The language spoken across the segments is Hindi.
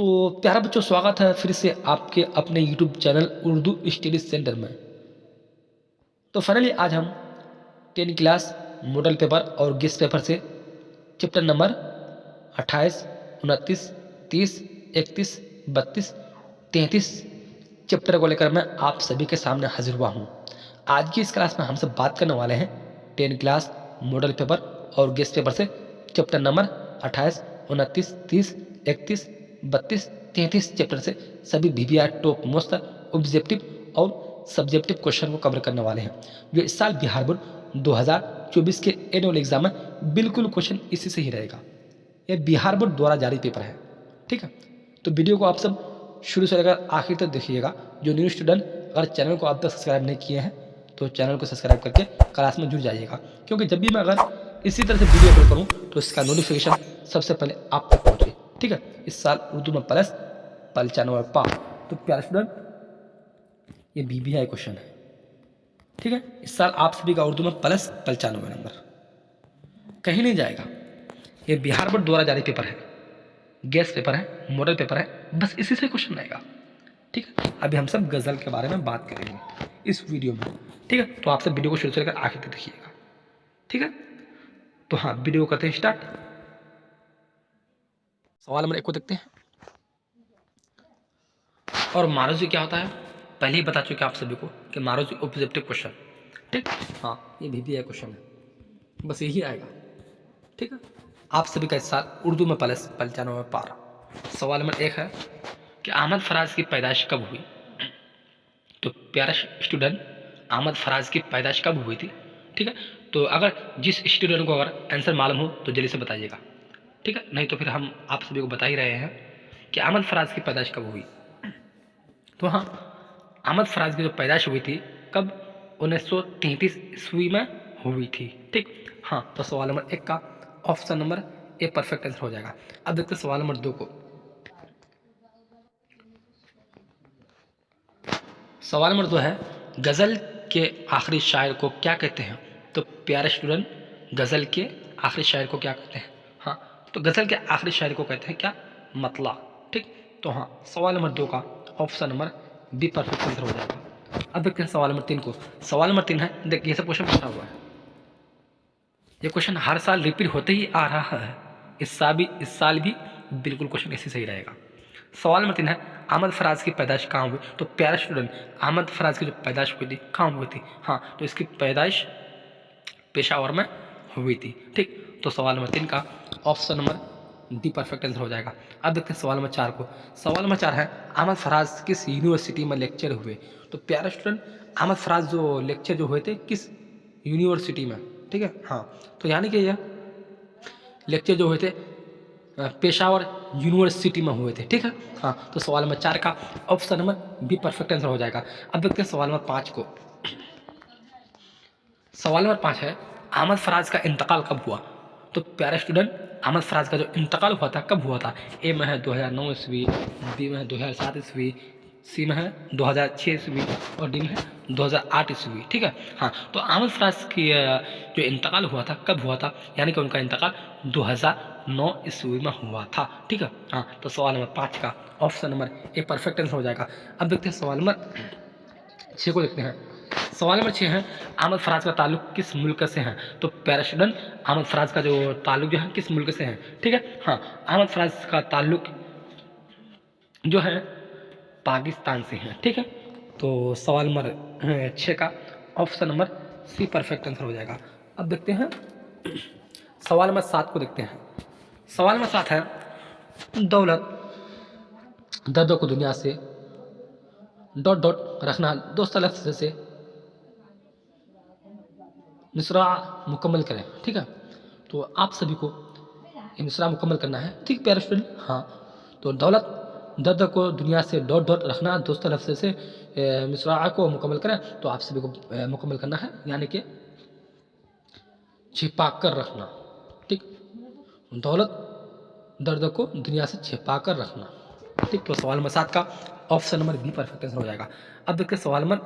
तो प्यारा बच्चों, स्वागत है फिर से आपके अपने YouTube channel Urdu study centre में। तो फाइनली आज हम 10 क्लास मॉडल पेपर और गेस्ट पेपर से चैप्टर नंबर 28, 29, 30, 31, 32, 33 चैप्टर को लेकर मैं आप सभी के सामने हाजिर हुआ हूँ। आज की इस क्लास में हम सब बात करने वाले हैं 10 क्लास मॉडल पेपर और गेस्ट पेपर से चैप्टर नंबर 28, 29, 30, 31, 32, 33 चैप्टर से सभी VBR टॉप मोस्ट ऑब्जेक्टिव और सब्जेक्टिव क्वेश्चन को कवर करने वाले हैं, जो इस साल बिहार बोर्ड 2024 के एनुअल एग्जाम में बिल्कुल क्वेश्चन इसी से ही रहेगा। यह बिहार बोर्ड द्वारा जारी पेपर है, ठीक है। तो वीडियो को आप सब शुरू से लेकर आखिर तक देखिएगा। जो न्यू स्टूडेंट अगर चैनल को अब तक सब्सक्राइब नहीं किए हैं तो चैनल को सब्सक्राइब करके क्लास में जुड़ जाइएगा, क्योंकि जब भी मैं अगर इसी तरह से वीडियो अपलोड करूँ तो इसका नोटिफिकेशन सबसे पहले आप तक पहुँचे, ठीक है। इस साल उर्दू में प्लस 95 पा। तो प्यारे स्टूडेंट, ये BBI क्वेश्चन है, ठीक है। इस साल आप सभी का उर्दू में प्लस 95 नंबर कहीं नहीं जाएगा। ये बिहार बोर्ड द्वारा जारी पेपर है, गेस्ट पेपर है, मॉडल पेपर है, बस इसी से क्वेश्चन आएगा, ठीक है। अभी हम सब गज़ल के बारे में बात करेंगे इस वीडियो में, ठीक है। तो आप सब वीडियो को शुरू से लेकर आखिर तक देखिएगा, ठीक है। तो हाँ, वीडियो करते हैं स्टार्ट। सवाल नंबर 1 को देखते हैं। और मारोजी क्या होता है पहले ही बता चुके आप सभी को कि मारोजी ऑब्जेक्टिव क्वेश्चन, ठीक। हाँ, ये BBI क्वेश्चन है, बस यही आएगा, ठीक है। आप सभी का इस साल उर्दू में प्लस 95 पार। सवाल नंबर 1 है कि अहमद फराज की पैदाइश कब हुई। तो प्यारा स्टूडेंट, अहमद फराज की पैदाइश कब हुई थी, ठीक है। तो अगर जिस स्टूडेंट को अगर आंसर मालूम हो तो जल्दी से बताइएगा, ठीक है। नहीं तो फिर हम आप सभी को बता ही रहे हैं कि अहमद फराज की पैदाइश कब हुई। तो हाँ, अहमद फराज की जो पैदाइश हुई थी कब, 1933 ईस्वी में हुई थी, ठीक। हाँ, तो सवाल नंबर 1 का option number a perfect answer हो जाएगा। अब देखते हैं सवाल नंबर 2 को। सवाल नंबर 2 है, गज़ल के आखिरी शायर को क्या कहते हैं। तो प्यारे स्टूडेंट, गज़ल के आखिरी शायर को क्या कहते हैं। हाँ, तो गज़ल के आखिरी शायर को कहते हैं क्या, मतला, ठीक। तो हाँ, सवाल नंबर 2 का option number be perfect answer हो जाएगा। अब देखते हैं सवाल नंबर 3 को। सवाल नंबर 3 है, देखिए ये सब क्वेश्चन पूछा हुआ है, ये क्वेश्चन हर साल रिपीट होते ही आ रहा है, इस साल भी बिल्कुल क्वेश्चन इसी से ही रहेगा। सवाल नंबर 3 है, अहमद फराज की पैदाइश कहाँ हुई। तो प्यारा स्टूडेंट, अहमद फराज की जो पैदाइश हुई थी कहाँ हुई थी। हाँ, तो इसकी पैदाइश पेशावर में हुई थी, ठीक। तो सवाल नंबर 3 का option number D perfect answer हो जाएगा। अब देखते हैं सवाल नंबर 4 को। सवाल नंबर 4 है, अहमद फराज किस यूनिवर्सिटी में लेक्चर हुए। तो प्यारा स्टूडेंट, अहमद फराज जो लेक्चर जो हुए थे किस यूनिवर्सिटी में, ठीक है। हाँ, तो यानी कि यह लेक्चर जो हुए थे पेशावर यूनिवर्सिटी में हुए थे, ठीक है। हाँ, तो सवाल नंबर 4 का option number be perfect answer हो जाएगा। अब देखते हैं सवाल नंबर 5 को। सवाल नंबर 5 है, अहमद फराज का इंतकाल कब हुआ। तो प्यारे स्टूडेंट, अहमद फराज का जो इंतकाल हुआ था कब हुआ था। ए में है 2009 ईस्वी, बी में है 2007 ईस्वी, सी में है 2006 ईस्वी और डी में है 2008 ईस्वी, ठीक है। हाँ, तो अहमद फराज की जो इंतकाल हुआ था कब हुआ था, यानी कि उनका इंतकाल 2009 ईस्वी में हुआ था, ठीक है। हाँ, तो सवाल नंबर 5 का option number a perfect answer हो जाएगा। अब देखते हैं सवाल नंबर 6 को देखते हैं। सवाल नंबर 6 है, अहमद फराज का ताल्लुक किस मुल्क से है। तो प्यारे स्टूडेंट, अहमद फराज का जो ताल्लुक जो है किस मुल्क से है, ठीक है। हाँ, अहमद फराज का ताल्लुक जो है पाकिस्तान से है, ठीक है। तो सवाल नंबर 6 का option number C perfect answer हो जाएगा। अब देखते हैं सवाल नंबर 7 को देखते हैं। सवाल नंबर 7 है, दौलत दर्दों को दुनिया से डॉट डॉट रखना दोस्त लफ्ज़ से मिसरा मुकम्मल करें, ठीक है। तो आप सभी को ये मिसरा मुकम्मल करना है, ठीक प्यारे स्टूडेंट। हाँ, तो दौलत दर्द को दुनिया से डॉट डॉट रखना दोस्त लफ्ज़ से मिसरा को मुकम्मल करें। तो आप सभी को मुकम्मल करना है, यानी कि छिपा कर रखना, ठीक। दौलत दर्द को दुनिया से छिपा कर रखना, ठीक। तो सवाल नंबर 7 का option number be perfect answer हो जाएगा। अब देखते हैं सवाल नंबर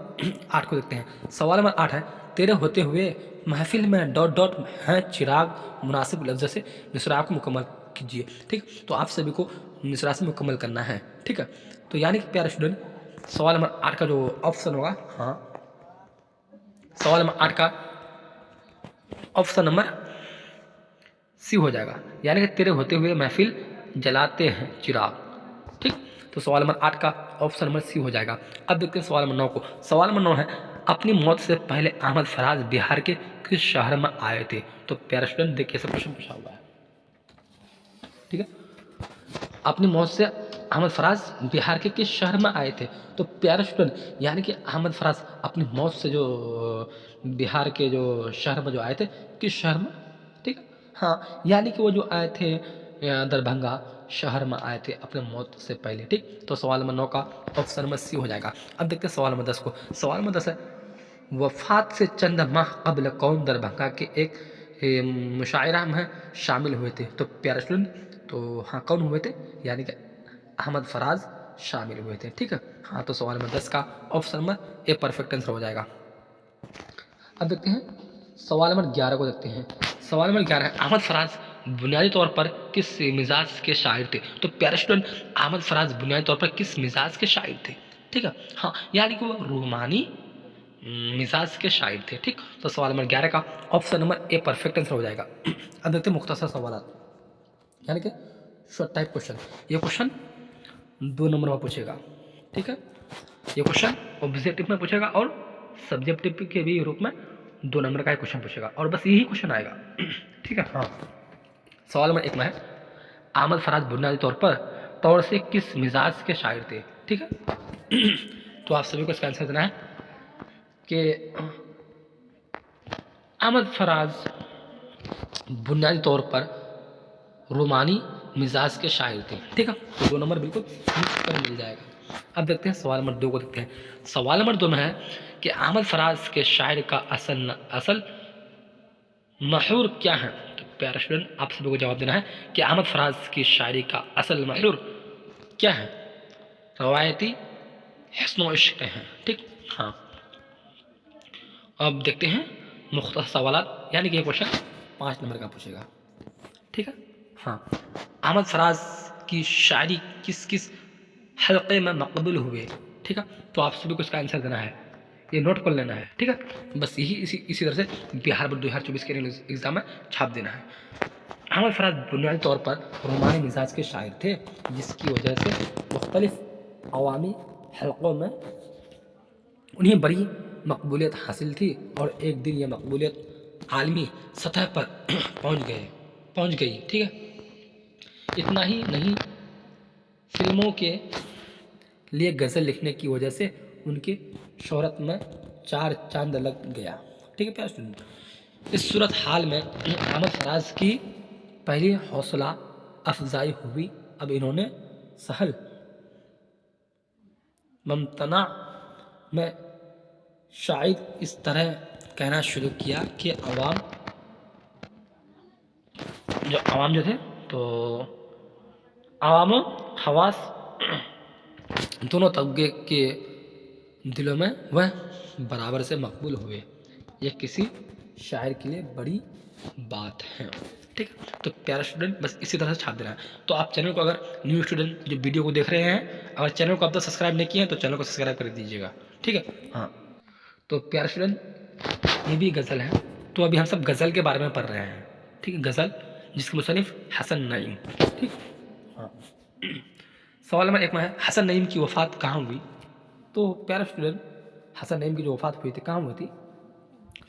8 को देखते हैं। सवाल नंबर 8 है, तेरे होते हुए महफिल में डॉट डॉट है चिराग मुनासिब लफ्ज़ से मिसरा को मुकम्मल कीजिए। ठीक, तो आप सभी को इस राशि मुकम्मल करना है। ठीक है, तो यानी कि प्यारे स्टूडेंट सवाल नंबर 8 का जो ऑप्शन होगा, हाँ सवाल नंबर 8 का ऑप्शन नंबर सी हो जाएगा, यानी कि तेरे होते हुए महफिल जलाते हैं चिराग। ठीक, तो सवाल नंबर 8 का ऑप्शन नंबर सी हो जाएगा। अब देखते हैं सवाल नंबर 9 को। सवाल नंबर 9 है, अपनी मौत से पहले अहमद फराज बिहार के किस शहर में आए थे? तो प्यारे स्टूडेंट देखिए सब क्वेश्चन पूछा हुआ है। ठीक है, अपनी मौत से अहमद फराज बिहार के किस शहर में आए थे? तो प्यारे स्टूडेंट यानी कि अहमद फराज अपनी मौत से जो बिहार के जो शहर में जो आए थे, किस शहर में? ठीक है, हाँ यानी कि वो जो आए थे दरभंगा शहर में आए थे अपने मौत से पहले। ठीक, तो सवाल नंबर 9 का ऑप्शन नंबर सी हो जाएगा। अब देखते हैं सवाल नंबर 10 को। सवाल नंबर 10 है, वफात से चंद माह कबल कौन दरभंगा के एक मुशायरा में शामिल हुए थे? तो प्यारे स्टूडेंट तो हाँ कौन हुए थे? यानी कि अहमद फराज शामिल हुए थे। ठीक है, हाँ तो सवाल नंबर 10 का option number a perfect answer हो जाएगा। अब देखते हैं सवाल नंबर 11 को देखते हैं। सवाल नंबर 11 है, अहमद फराज बुनियादी तौर पर किस मिजाज के शायर थे? तो प्यारे स्टूडेंट अहमद फराज बुनियादी तौर पर किस मिजाज के शायर थे? ठीक है, हाँ यानी कि वो रूमानी मिजाज के शायर थे। ठीक, तो सवाल नंबर 11 का option number a perfect answer हो जाएगा। अब देखते हैं मुख्तसर सवाल, यानी कि शॉर्ट टाइप क्वेश्चन। ये क्वेश्चन 2 नंबर में पूछेगा। ठीक है, ये क्वेश्चन ऑब्जेक्टिव में पूछेगा और सब्जेक्टिव के भी रूप में 2 नंबर का क्वेश्चन पूछेगा और बस यही क्वेश्चन आएगा। ठीक है, हाँ सवाल नंबर 1 में है, अहमद फराज बुनियादी तौर से किस मिजाज के शायर थे? ठीक है, तो आप सभी को इसका आंसर देना है कि अहमद फराज बुनियादी तौर पर रोमानी मिजाज के शायर थे। ठीक है, तो 2 नंबर बिल्कुल पर मिल जाएगा। अब देखते हैं सवाल नंबर 2 को देखते हैं। सवाल नंबर 2 में है कि अहमद फराज के शायर का असल मशहूर क्या है? तो प्यारे स्टूडेंट आप सभी को जवाब देना है कि अहमद फराज की शायरी का असल मशहूर क्या है? रवायती हुस्न व इश्क हैं। ठीक, हाँ अब देखते हैं मुख्तसर सवालात, यानी कि ये क्वेश्चन 5 नंबर का पूछेगा। ठीक है, हाँ अहमद फराज की शायरी किस किस हल्के में मकबूल हुए? ठीक है, तो आप सभी को इसका आंसर देना है, ये नोट कर लेना है। ठीक है, बस यही इसी तरह से बिहार बोर्ड 2024 के एग्जाम में छाप देना है। अहमद फराज बुनियादी तौर पर रोमानी मिजाज के शायर थे, जिसकी वजह से मुख्तलिफ अवामी हल्कों में उन्हें बड़ी मकबूलियत हासिल थी और एक दिन यह मकबूलियत आलमी सतह पर पहुंच गई। ठीक है, इतना ही नहीं, फिल्मों के लिए गज़ल लिखने की वजह से उनकी शोहरत में 4 चांद लग गया। ठीक है प्यारे स्टूडेंट, इस सूरत हाल में अहमद फराज की पहली हौसला अफजाई हुई। अब इन्होंने सहल ममतना में शायद इस तरह कहना शुरू किया कि आवाम जो थे तो आवाम हवास दोनों तबके के दिलों में वह बराबर से मकबूल हुए। यह किसी शायर के लिए बड़ी बात है। ठीक है, तो प्यारे स्टूडेंट बस इसी तरह से छाप देना है। तो आप चैनल को, अगर न्यू स्टूडेंट जो वीडियो को देख रहे हैं, अगर चैनल को आप तक सब्सक्राइब नहीं किए हैं तो चैनल को सब्सक्राइब कर दीजिएगा। ठीक है, हाँ तो प्यारे स्टूडेंट ये भी गज़ल है, तो अभी हम सब गज़ल के बारे में पढ़ रहे हैं। ठीक है, गज़ल जिसके मुसन्निफ हसन नईम। ठीक, हाँ सवाल नंबर 1 में है, हसन नईम की वफ़ात कहाँ हुई? तो प्यारे स्टूडेंट हसन नईम की जो वफ़ात हुई थी कहाँ हुई थी?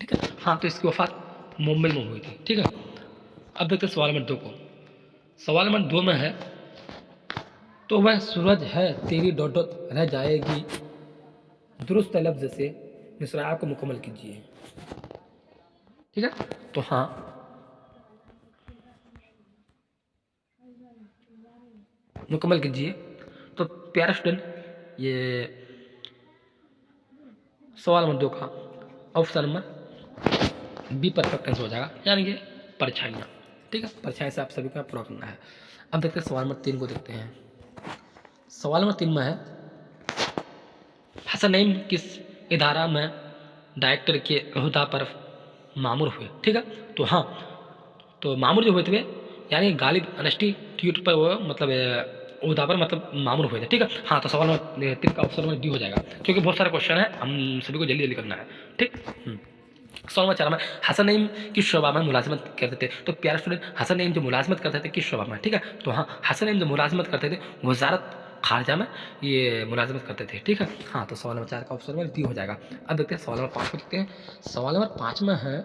ठीक है, हाँ तो इसकी वफ़ात मुंबई में हुई थी। ठीक है, अब देखते हैं सवाल नंबर 2 को। सवाल नंबर 2 में है, तो वह सूरज है तेरी डॉट डॉट रह जाएगी, दुरुस्त लफ्ज़ से मिसरा को मुकम्मल कीजिए। ठीक है, तो हाँ मुकम्मल कीजिए। तो प्यारा स्टूडेंट ये सवाल नंबर 2 का option number be perfect answer हो जाएगा, यानी कि परछाइयाँ। ठीक है, परछाई से आप सभी को पूरा करना है। अब देखते हैं सवाल नंबर 3 को देखते हैं। सवाल नंबर 3 में है, हसन नईम किस इदारा में डायरेक्टर के अहदा पर मामूर हुए? ठीक है, तो हाँ तो मामूर जो हुए थे यानी गालिब इंस्टीट्यूट पर वो मतलब ओहदा पर मतलब मामूर हुए थे, ठीक है। हाँ, तो सवाल नंबर 3 का ऑप्शन नंबर डी हो जाएगा, क्योंकि बहुत सारे क्वेश्चन है, हम सभी को जल्दी जल्दी करना है, ठीक। सवाल नंबर 4 में हसन नईम किस शोबा में मुलाजमत करते थे? तो प्यारे स्टूडेंट, हसन नईम जो मुलाजमत करते थे किस शोबा में, ठीक है। तो हाँ, हसन नईम जो मुलाजमत करते थे वजारत खारजा में ये मुलाजमत करते थे, ठीक है। हाँ, तो सवाल नंबर 4 का ऑप्शन नंबर डी हो जाएगा। अब देखते हैं सवाल नंबर 5 को देखते हैं। सवाल नंबर 5 में है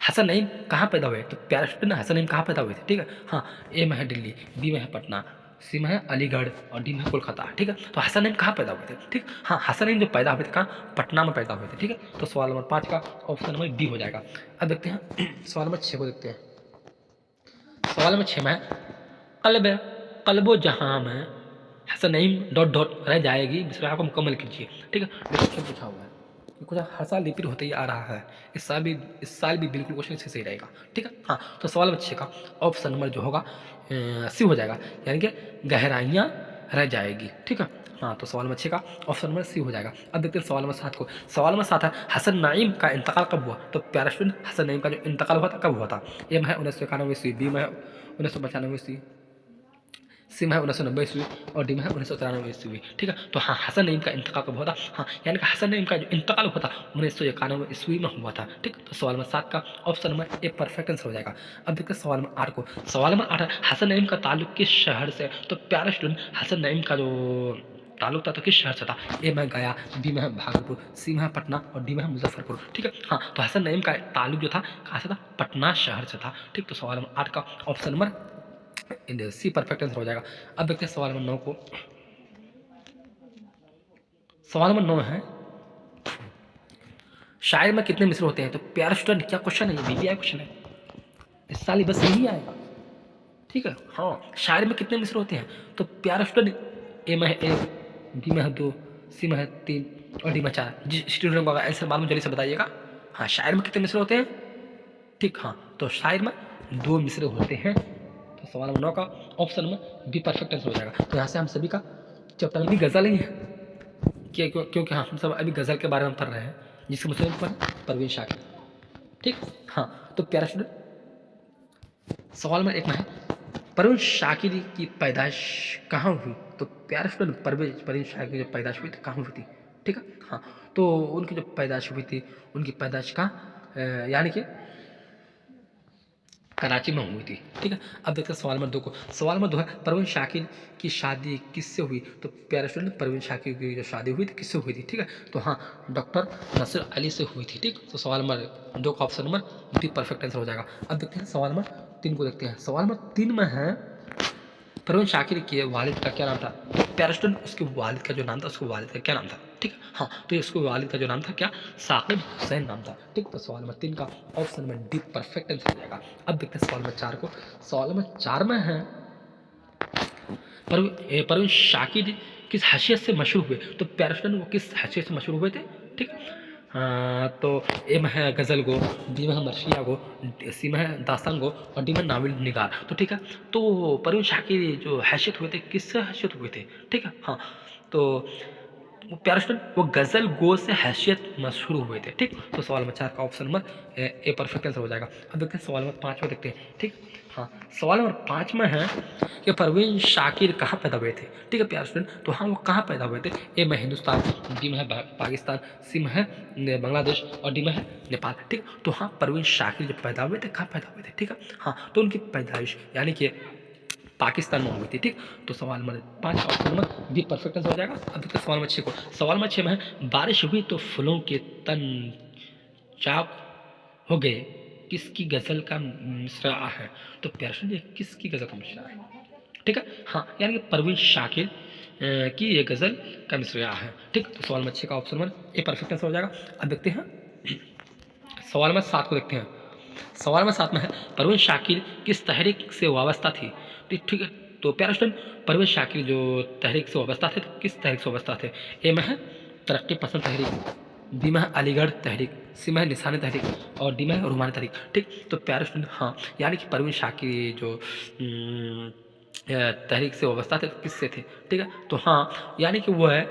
हसन नईम कहाँ पैदा हुए? तो प्यारे स्टूडेंट, हसन नईम कहाँ पैदा हुए थे, ठीक है। हाँ, ए में है दिल्ली, बी में है पटना, सी में है अलीगढ़ और डी में है कोलकाता, ठीक है। तो हसन नईम कहाँ पैदा हुए थे, ठीक। हाँ, हसन नईम जो पैदा हुए थे कहाँ? पटना में पैदा हुए थे, ठीक है। तो सवाल नंबर 5 का ऑप्शन नंबर डी हो जाएगा। अब देखते हैं सवाल नंबर 6 को देखते हैं। सवाल नंबर 6 में है कल्ब कल्बो जहाँ में हसन नईम डॉट डॉट रह जाएगी, मिसरा को मुकम्मल कीजिए, ठीक है। देखो क्वेश्चन पूछा हुआ है, कुछ हर साल रिपीट होते ही आ रहा है, इस साल भी बिल्कुल क्वेश्चन इससे सही रहेगा, ठीक है। हाँ, तो सवाल नंबर 6 का ऑप्शन नंबर जो होगा सी हो जाएगा, यानी कि गहराइयाँ रह जाएगी, ठीक है। हाँ, तो सवाल नंबर 6 का ऑप्शन नंबर सी हो जाएगा। अब देखते हैं सवाल नंबर 7 को। सवाल नंबर 7 है हसन नईम का इंतकाल कब हुआ? तो प्यारा स्टूडेंट, हसन नईम का जो इंतकाल हुआ था कब हुआ था? ए में है 1991 ईस्वी, बी में है 1995 ईस्वी, सी में है 1990 ईस्वी और डी में है 1993 ईस्वी, ठीक है। तो हाँ, हसन नईम का इंतकाल कब हुआ था? हाँ, यानी कि हसन नईम का जो इंतकाल हुआ था 1991 ईस्वी में हुआ था, ठीक। तो सवाल नंबर 7 का option number a perfect answer हो जाएगा। अब देखते हैं सवाल नंबर 8 को। सवाल नंबर 8 है हसन नईम का ताल्लुक किस शहर से? तो प्यारे स्टूडेंट, हसन नईम का जो ताल्लुक था तो किस शहर से था? ए में गया, बी में है भागलपुर, सी में है पटना और डी में है मुजफ्फरपुर, ठीक है। हाँ, तो हसन नईम का ताल्लुक जो था कहाँ से था? पटना शहर से था, ठीक। तो सवाल नंबर 8 का option number C perfect answer हो जाएगा। अब देखते हैं सवाल नंबर 9 को। सवाल नंबर 9 है शायर में कितने मिसरे होते हैं? तो प्यारे स्टूडेंट, क्या क्वेश्चन है? ये बीपीआई क्वेश्चन है, इस साल ही बस यही आएगा, ठीक है। हाँ, शायर में कितने मिसरे होते हैं? तो प्यारे स्टूडेंट, ए में है 1, बी में है 2, सी में है 3 और डी में 4। जिस स्टूडेंट को अगर आंसर मालूम जल्दी से बताइएगा। हाँ, शायर में कितने मिसरे होते हैं, ठीक। हाँ, तो शायर में 2 मिसरे होते हैं। तो सवाल नंबर 9 का ऑप्शन में बी परफेक्ट आंसर हो जाएगा। तो यहाँ से हम सभी का चैप्टर भी गज़ल ही है, क्योंकि हाँ, हम सब अभी गज़ल के बारे में पढ़ रहे हैं, जिसके मुझसे पर परवीन शाकिर, ठीक। हाँ, तो प्यारा स्टूडेंट, सवाल नंबर 1 में है परवीन शाकिर की पैदाइश कहाँ हुई? तो प्यारा स्टूडेंट, परवीन शाकिर की जो पैदाइश हुई थी कहाँ हुई थी, ठीक है। हाँ, तो उनकी जो पैदाइश हुई थी, उनकी पैदाइश कहाँ, यानी कि कराची में हुई थी, ठीक है। अब देखते हैं सवाल नंबर 2 को। सवाल नंबर 2 है परवीन शाकिर की शादी किससे हुई? तो प्यारे स्टूडेंट, परवीन शाकिर की जो शादी हुई थी किससे हुई थी, ठीक है। तो हाँ, डॉक्टर नसीर अली से हुई थी, ठीक। तो सवाल नंबर 2 का option number D perfect answer हो जाएगा। अब देखते हैं सवाल नंबर 3 को देखते हैं। सवाल नंबर 3 में है परवीन शाकिर के वालिद का क्या नाम था? तो प्यारे स्टूडेंट, उसके वालिद का जो नाम था, उसके वालिद का क्या नाम था, ठीक है। हाँ, तो उसके वालिद का जो नाम था क्या? साकिब हुसैन नाम था, ठीक। तो सवाल नंबर 3 का option number D perfect answer हो जाएगा। अब देखते हैं सवाल नंबर 4 को। सवाल नंबर 4 में है परवीन शाकिर किस हैसियत से मशहूर हुए? तो प्यारे स्टूडेंट, वो किस हैसियत से मशहूर हुए थे, ठीक। हाँ, तो ए में है गज़ल गो, बी में है मरसिया गो, सी में है दास्तान गो और डी में नावल निगार, तो ठीक है। तो परवीन शाकिर जो हैसियत हुए थे किससे हैसियत हुए थे, ठीक है। हाँ, तो वो प्यारे स्टूडेंट, वो गज़ल गो से हैसियत मशहूर हुए थे, ठीक। तो सवाल नंबर 4 का option number a perfect answer हो जाएगा। अब देखते हैं सवाल नंबर 5 में देखते हैं, ठीक। हाँ, सवाल नंबर 5 में है कि परवीन शाकिर कहाँ पैदा हुए थे, ठीक है प्यारे स्टूडेंट। तो हाँ, वो कहाँ पैदा हुए थे? ए में हिंदुस्तान, बी में है पाकिस्तान, सी में है बांग्लादेश और डी में है नेपाल, ठीक। तो हाँ, परवीन शाकिर जब पैदा हुए थे कहाँ पैदा हुए थे, ठीक है। हाँ, तो उनकी पैदाइश यानी कि पाकिस्तान में हुई थी, ठीक। तो सवाल number 5 option number be perfect answer हो जाएगा। अब देखते हैं सवाल नंबर 6 को। सवाल नंबर 6 में है बारिश हुई तो फूलों के तन चाक हो गए, किसकी गज़ल का मिसरा है? तो प्यारे ये किसकी गज़ल का मिसरा है, ठीक है। हाँ, यानी कि परवीन शाकिर की ये गज़ल का मिसरा है, ठीक। तो सवाल नंबर 6 का option number a perfect answer हो जाएगा। अब देखते हैं सवाल नंबर 7 को देखते हैं। सवाल नंबर 7 में है परवीन शाकिर किस तहरीक से वाबस्ता थी? ठीक है। तो प्यारे स्टूडेंट, परवीन शाकिर जो तहरीक से वाबस्ता थे, तो किस तहरीक से वाबस्ता थे? ए में है तरक्की पसंद तहरीक, बी में है अलीगढ़ तहरीक, सी में है निशानी तहरीक और डी में है रूमानी तहरीक, ठीक। तो प्यारे स्टूडेंट, हाँ, यानी कि परवीन शाकिर जो तहरीक से वाबस्ता थे, तो किससे थे, ठीक है। तो हाँ, यानी कि वो है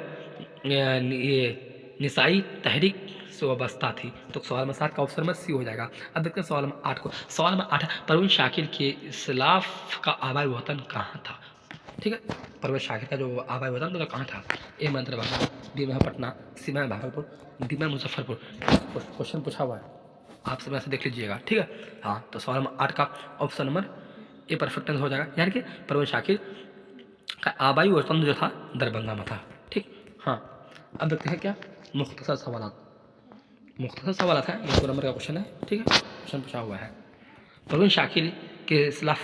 ये निसाई तहरीक से वाबस्ता थी। तो सवाल नंबर 7 का ऑप्शन नंबर सी हो जाएगा। अब देखते हैं सवाल नंबर 8 को। सवाल नंबर 8 है, परवीन शाकिर के इस्लाफ का आबाई वतन कहाँ था? ठीक है, परवेज शाकिर का जो आबाई वतन तो कहाँ था? ए में दरभंगा, बी में पटना, सी में भागलपुर, डी में मुजफ्फरपुर। क्वेश्चन पूछा हुआ है, आप सब ऐसे देख लीजिएगा। ठीक है, हाँ, तो सवाल नंबर 8 का option number a perfect answer हो जाएगा, यानी कि परवेज शाकिर का आबाई वतन जो था दरभंगा में था। ठीक, हाँ। अब देखते हैं क्या मुख्तसर सवाल है, ये 2 नंबर का क्वेश्चन है। ठीक है, क्वेश्चन पूछा हुआ है, परवीन शाकिर के इस्लाफ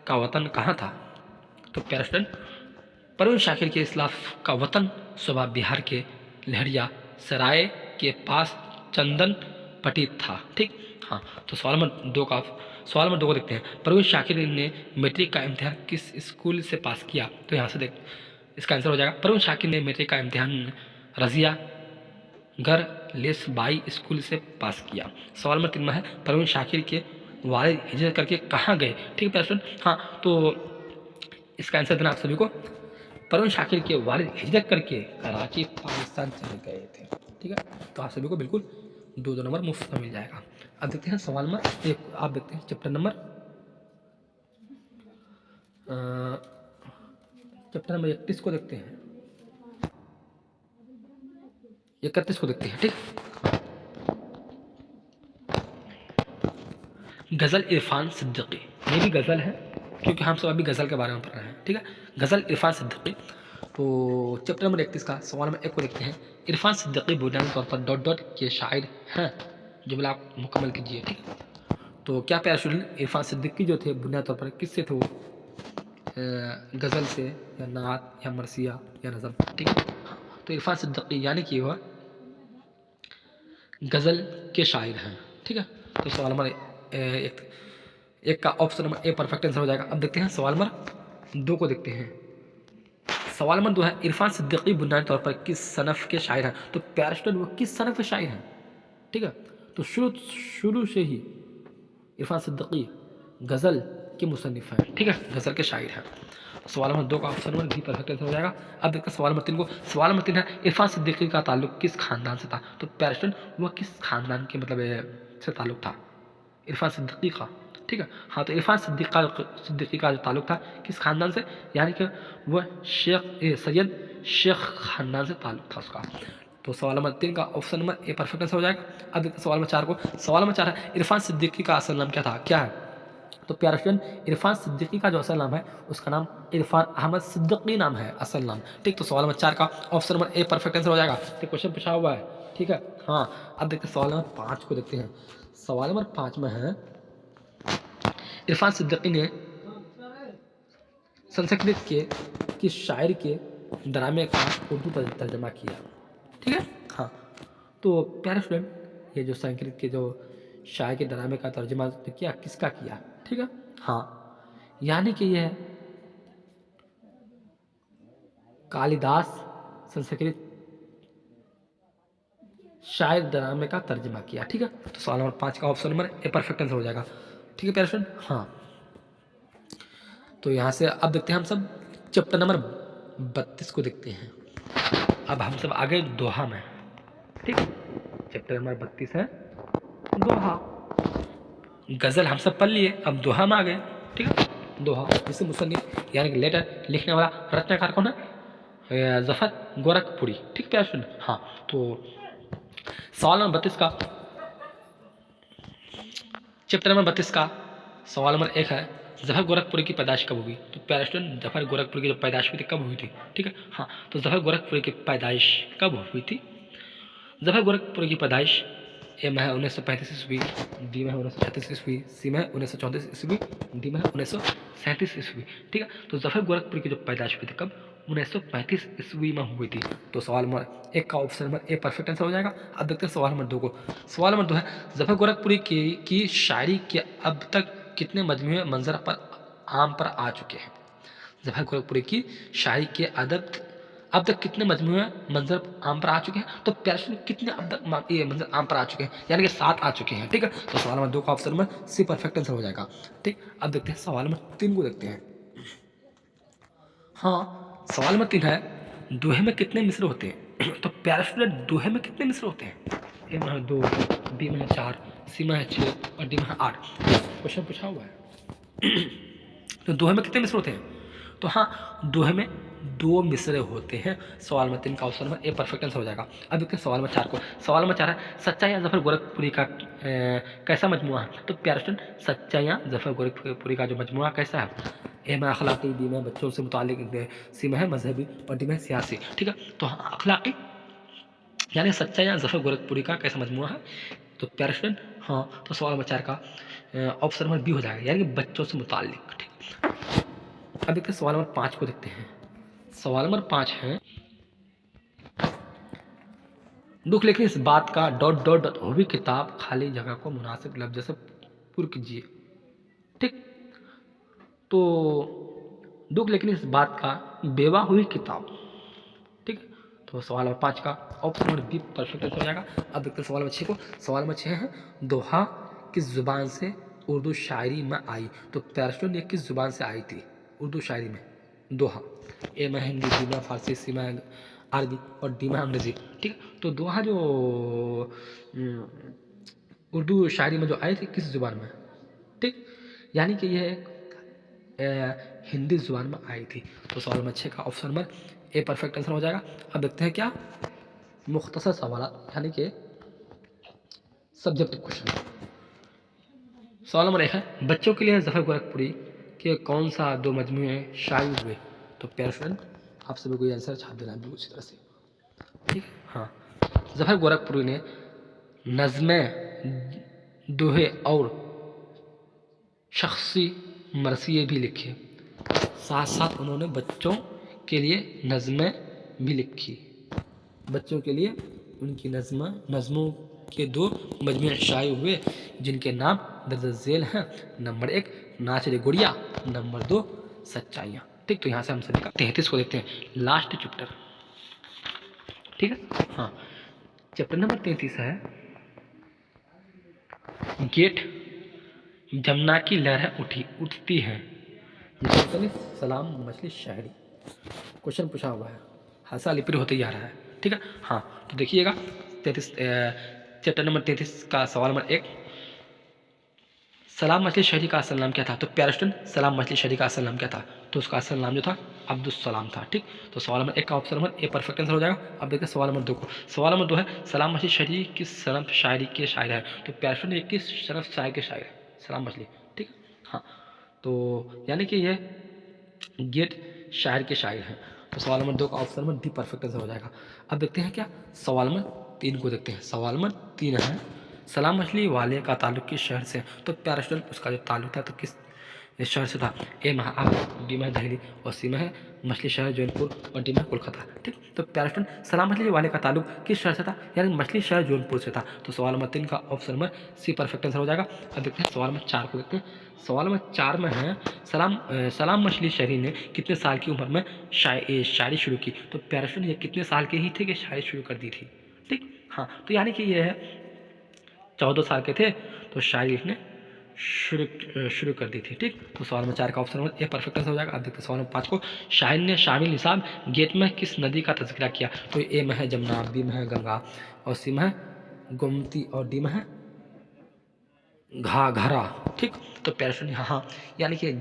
का वतन कहाँ था? तो प्यारे स्टूडेंट, परवीन शाकिर के इस्लाफ का वतन सुबह बिहार के लहरिया सराय के पास चंदन पट्टी था। ठीक, हाँ, तो सवाल नंबर 2 को देखते हैं। परवीन शाकिर ने मैट्रिक का इम्तिहान किस स्कूल से पास किया? तो यहाँ से देख, इसका आंसर हो जाएगा, परवीन शाकिर ने मैट्रिक का इम्तिहान रजिया गर लेसबाई स्कूल से पास किया। सवाल नंबर 3 में है, परवीन शाकिर के वालिद हिजरत करके कहाँ गए? ठीक है स्टूडेंट, हाँ, तो इसका आंसर देना आप सभी को। परवीन शाकिर के वालिद हिजरत करके कराची पाकिस्तान चले गए थे। ठीक है, तो आप सभी को बिल्कुल 2 नंबर मुफ्त में मिल जाएगा। अब देखते हैं सवाल नंबर 1, आप देखते हैं चैप्टर नंबर 31 को देखते हैं, 31 को देखते हैं। ठीक, गज़ल इरफान सिद्दीकी, ये भी गज़ल है क्योंकि हम सब अभी गज़ल के बारे में पढ़ रहे हैं। ठीक है, गज़ल इरफान सिद्दीकी। तो चैप्टर नंबर 31 का सवाल नंबर 1 को देखते हैं। इरफान सिद्दीकी बुनियादी तौर पर डॉट डॉट के शायर हैं, जुमला आप मुकम्मल कीजिए। ठीक है, तो क्या प्यारे स्टूडेंट, इरफान सिद्दीकी जो थे बुनियादी तौर पर किससे थे? वो गज़ल से या नात या मरसिया या नज़म। ठीक है, तो इरफान सिद्दीकी यानी कि वह गज़ल के शायर हैं। ठीक है, तो सवाल नंबर एक का option number a perfect answer हो जाएगा। अब देखते हैं सवाल नंबर 2 को देखते हैं। सवाल नंबर 2 है, इरफान सिद्दीकी बुनियादी तौर पर किस सनफ़ के शायर हैं? तो प्यारे स्टूडेंट, वो किस सनफ़ के शायर हैं? ठीक है, तो शुरू से ही इरफान सिद्दीकी गज़ल के मुसन्निफ़ हैं। ठीक है, गज़ल के शायर हैं। सवाल नंबर 2 का option number be perfect answer हो जाएगा। अब देखते हैं सवाल नंबर 3 को। सवाल नंबर 3 है, इरफान सिद्दीकी का ताल्लुक किस खानदान से था? तो प्यारे स्टूडेंट, वह किस खानदान के से ताल्लुक था इरफान सिद्दीकी का? ठीक है, हाँ, तो इरफान सिद्दीकी का जो ताल्लुक था किस खानदान से, यानी कि वह सैयद शेख खानदान से ताल्लुक था उसका। तो सवाल नंबर 3 का option number a perfect answer हो जाएगा। अब देखते हैं सवाल नंबर 4 को। सवाल नंबर 4 है, इरफान सिद्दीकी का असल नाम क्या है? तो प्यारे स्टूडेंट, इरफान सिद्दीकी का जो असल नाम है उसका नाम इरफान अहमद सिद्दीकी नाम है, असल नाम। ठीक, तो सवाल नंबर 4 का option number a perfect answer हो जाएगा। तो क्वेश्चन पूछा हुआ है। ठीक है, हाँ, अब देखते हैं सवाल नंबर 5 को देखते हैं। सवाल नंबर 5 में है, इरफान सिद्दीकी ने संस्कृत के किस शायर के ड्रामे का उर्दू तर्जमा किया? ठीक है, हाँ, तो प्यारे स्टूडेंट, ये जो संस्कृत के जो शायर के ड्रामे का तर्जमा किया, किसका किया? ठीक है, हाँ, यानी कि यह कालिदास संस्कृत शायर ड्रामे का तर्जमा किया। ठीक है, तो सवाल नंबर 5 का option number a perfect answer हो जाएगा। ठीक है प्यारे स्टूडेंट, हाँ, तो यहाँ से अब देखते हैं हम सब चैप्टर नंबर 32 को देखते हैं। अब हम सब आगे दोहा में। ठीक, चैप्टर नंबर 32 है दोहा। गज़ल हम सब पढ़ लिए, अब दोहा में आ गए। ठीक है, दोहा जिसे मुसन्निफ यानी कि लेटर लिखने वाला रचनाकार कौन है? ज़फ़र गोरखपुरी। ठीक प्यारे स्टूडेंट, हाँ, तो सवाल नंबर 32 का चैप्टर नंबर 32 का सवाल नंबर 1 है, ज़फ़र गोरखपुरी की पैदाइश कब हुई? तो प्यारे स्टूडेंट, ज़फ़र गोरखपुरी की जो पैदाइश हुई थी कब हुई थी? ठीक है, हाँ, तो ज़फ़र गोरखपुरी की पैदाइश कब हुई थी? ज़फ़र गोरखपुरी की पैदाइश ए में है 1935 ईस्वी, बी में है 1936 ईस्वी, सी में है 1934 ईस्वी, डी में है 1937 ईस्वी। ठीक है, तो ज़फ़र गोरखपुरी की जो पैदाइश हुई थी कब? 1935 ईस्वी में हुई थी। तो सवाल नंबर 1 का option number a perfect answer हो जाएगा। अब देखते हैं सवाल नंबर 2 को। सवाल नंबर 2 है, ज़फ़र गोरखपुरी की शायरी के अब तक कितने मजमूए मंजर पर आम पर आ चुके हैं? ज़फ़र गोरखपुरी की शायरी के अब तक कितने मजमूए मंजर आम पर आ चुके हैं? तो प्यारे कितने अब तक ये मंजर आम पर आ चुके हैं, यानी कि 7 आ चुके हैं। ठीक है, तो सवाल नंबर 2 का option number C perfect answer हो जाएगा। ठीक, अब देखते हैं सवाल नंबर 3 को देखते हैं। हाँ, सवाल नंबर 3 है, दोहे में कितने मिसरे होते हैं? तो प्यारे स्टूडेंट दोहे में कितने मिसरे होते हैं? ए में है 2, बी में है 4, सी में है 6 और डी में है 8। क्वेश्चन पूछा हुआ है। तो दोहे में कितने मिसरे होते हैं? तो हाँ, दोहे में 2 मिसरे होते हैं। सवाल में 3 का option number a perfect answer हो जाएगा। अब देखते हैं सवाल में 4 को। सवाल में 4 है, सच्चाइयाँ जफर गोरखपुरी का कैसा मजमुआ है? तो प्यारे स्टूडेंट, सच्चाइयाँ जफर गोरखपुरी का जो मजमुआ कैसा है? ए में अखलाकी, बी में बच्चों से मुतालिक, सी में है मजहबी और डी में सियासी। ठीक है, तो हाँ अखलाकी यानी सच्चाइयाँ जफर गोरखपुरी का कैसा मजमुआ है? तो प्यारे स्टूडेंट हाँ, तो सवाल नंबर 4 का ऑप्शन नंबर बी हो जाएगा, यानी कि बच्चों से मुतालिक। ठीक, अब देखते हैं सवाल नंबर 5 को देखते हैं। सवाल नंबर 5 है, दुख लेकिन इस बात का ... हो भी किताब खाली जगह को मुनासिब लफ्ज से पुर कीजिए। ठीक, तो दुख लेकिन इस बात का बेवा हुई किताब। ठीक है, तो सवाल नंबर 5 का option number be perfect answer हो जाएगा। अब देखते हैं सवाल नंबर 6 को। सवाल नंबर 6 है, दोहा किस जुबान से उर्दू शायरी में आई? तो प्यारे स्टूडेंट, ये किस जुबान से आई थी उर्दू शायरी में दोहा? ए में हिंदी, बी में फारसी, सी में अरबी और डी में अंग्रेजी। ठीक है, तो दोहा जो उर्दू शायरी में जो आई थी किस जुबान में? ठीक, यानी कि यह हिंदी जुबान में आई थी। तो सवाल नंबर 6 का option number a perfect answer हो जाएगा। अब देखते हैं क्या मुख्तसर सवाल, यानी कि सब्जेक्टिव क्वेश्चन। सवाल नंबर 1 है, बच्चों के लिए जफर गोरखपुरी के कौन सा 2 मजमूए शाये हुए? तो प्यारे स्टूडेंट, आप सभी को आंसर छाप देना भी उसी तरह से। ठीक है, हाँ, जफर गोरखपुरी ने नज़्में, दोहे और शख्सी मरसिए भी लिखे। साथ साथ उन्होंने बच्चों के लिए नज़्में भी लिखी। बच्चों के लिए उनकी नज़मों के 2 मजमूए शाये हुए, जिनके नाम दर्ज झेल हैं। नंबर 1 नाच रे गुड़िया, नंबर 2 सच्चाइयाँ। ठीक, तो यहाँ से हम सभी का 33 को देखते हैं, लास्ट चैप्टर। ठीक है, हाँ, चैप्टर नंबर 33 है, गेट जमुना की लहरें उठती हैं, सलाम मछली शायरी। क्वेश्चन पूछा हुआ है, हासा लिपिर होते जा रहा है। ठीक है, हाँ, तो देखिएगा 33 चैप्टर नंबर 33 का सवाल नंबर 1, सलाम मछली शहरी का असल नाम क्या था? तो प्यारे स्टूडेंट, सलाम मछली शहरी का असल नाम क्या था? तो उसका असल नाम जो था अब्दुल सलाम था। ठीक, तो सवाल नंबर 1 का option number a perfect answer हो जाएगा। अब देखते हैं सवाल नंबर 2 को। सवाल नंबर 2 है, सलाम मछली शहरी किस सनफ शायरी के शायर है? तो प्यारे स्टूडेंट, ये किस सनफ शायर के शायर है? सलाम मछली। ठीक है, हाँ, तो यानी कि ये गेट शायर के शायर हैं। तो सवाल नंबर 2 का option number D perfect answer हो जाएगा। अब देखते हैं क्या सवाल नंबर 3 को देखते हैं। सवाल नंबर 3 है, सलाम मछली वाले का ताल्लुक किस शहर से? तो प्यारे स्टूडेंट, उसका जो ताल्लुक था तो किस शहर से था? ए में आगरा, डी में दिल्ली और सी में है मछली शहर जौनपुर और डी में कोलकाता। ठीक, तो प्यारे स्टूडेंट, सलाम मछली वाले का ताल्लुक किस शहर से था? यानी मछली शहर जौनपुर से था। तो सवाल नंबर 3 का option number C perfect answer हो जाएगा। अब देखते हैं सवाल नंबर 4 को देखते हैं। सवाल नंबर 4 में है, सलाम मछली शहरी ने कितने साल की उम्र में शायरी शुरू की? तो प्यारे स्टूडेंट, ये कितने साल के ही थे कि शायरी शुरू कर दी थी? ठीक, हाँ, तो यानी कि ये है 14 साल के थे तो शायरी लिखने शुरू कर दी थी। ठीक, तो सवाल नंबर 4 का option number a perfect answer हो जाएगा। अब देखते हैं सवाल नंबर 5 को। शायर ने शामिल निसाब गेट में किस नदी का तज़किरा किया? तो ए में है जमुना, बी में है गंगा और सी में है गोमती और डी में है घाघरा। ठीक, तो प्यारे स्टूडेंट, हाँ, यानी कि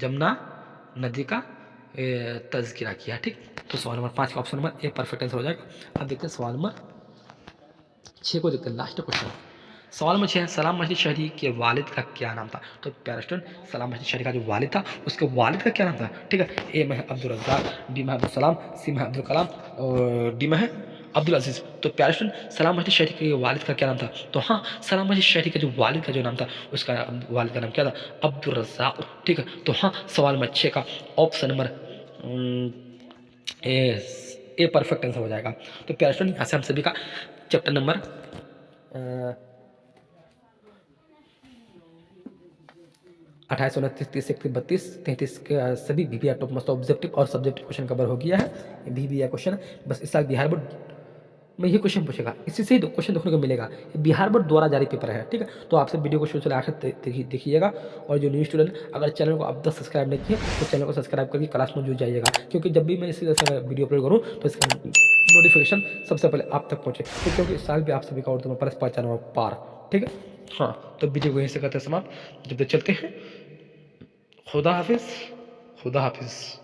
जमुना नदी का तज़किरा किया। ठीक, तो सवाल नंबर 5 का option number a perfect answer हो जाएगा। अब देखते हैं सवाल नंबर 6 को देखते हैं, लास्ट क्वेश्चन। सवाल नंबर 6 है, सलाम मछली शहरी के वालिद का क्या नाम था? तो प्यारे स्टूडेंट, सलाम मछली शहरी का जो वालिद था उसके वालिद का क्या नाम था? ठीक है, ए में है अब्दुल रज़्ज़ाक, बी में अब्दुल सलाम, सी में अब्दुल कलाम और डी में है अब्दुल अजीज़। तो प्यारे स्टूडेंट, सलाम मछली शहरी के वालिद का क्या नाम था? तो हाँ, सलाम मछली शहरी के जो वालिद का जो नाम था उसका वालिद का नाम क्या था? अब्दुल रज़्ज़ाक। ठीक है, तो हाँ, सवाल नंबर 6 का option number a perfect answer हो जाएगा। तो प्यारे स्टूडेंट, यहाँ से हम सभी का चैप्टर नंबर 28, 29, 30, 31, 32, 33 के सभी BBA टॉप मोस्ट ऑब्जेक्टिव और सब्जेक्टिव क्वेश्चन कवर हो गया है। BBA क्वेश्चन बस इस साल बिहार बोर्ड में ये क्वेश्चन पूछेगा, इसी से ही क्वेश्चन देखने को मिलेगा। ये बिहार बोर्ड द्वारा जारी पेपर है, ठीक है। तो आपसे वीडियो को शुरू से आखिर देखिएगा। और जो न्यू स्टूडेंट, अगर चैनल को अब तक सब्सक्राइब नहीं किए तो चैनल को सब्सक्राइब करके क्लास में जुड़ जाइएगा, क्योंकि जब भी मैं इसी तरह से वीडियो अपलोड करूँ तो इसका नोटिफिकेशन सबसे पहले आप तक पहुँचे, तो क्योंकि इस साल भी आप सभी का उर्दू में परस पहचान पार, ठीक है। हाँ, तो वीडियो को यहीं से करते हैं समाप्त। जब तक चलते हैं, खुदा हाफिज़, खुदा हाफिज़।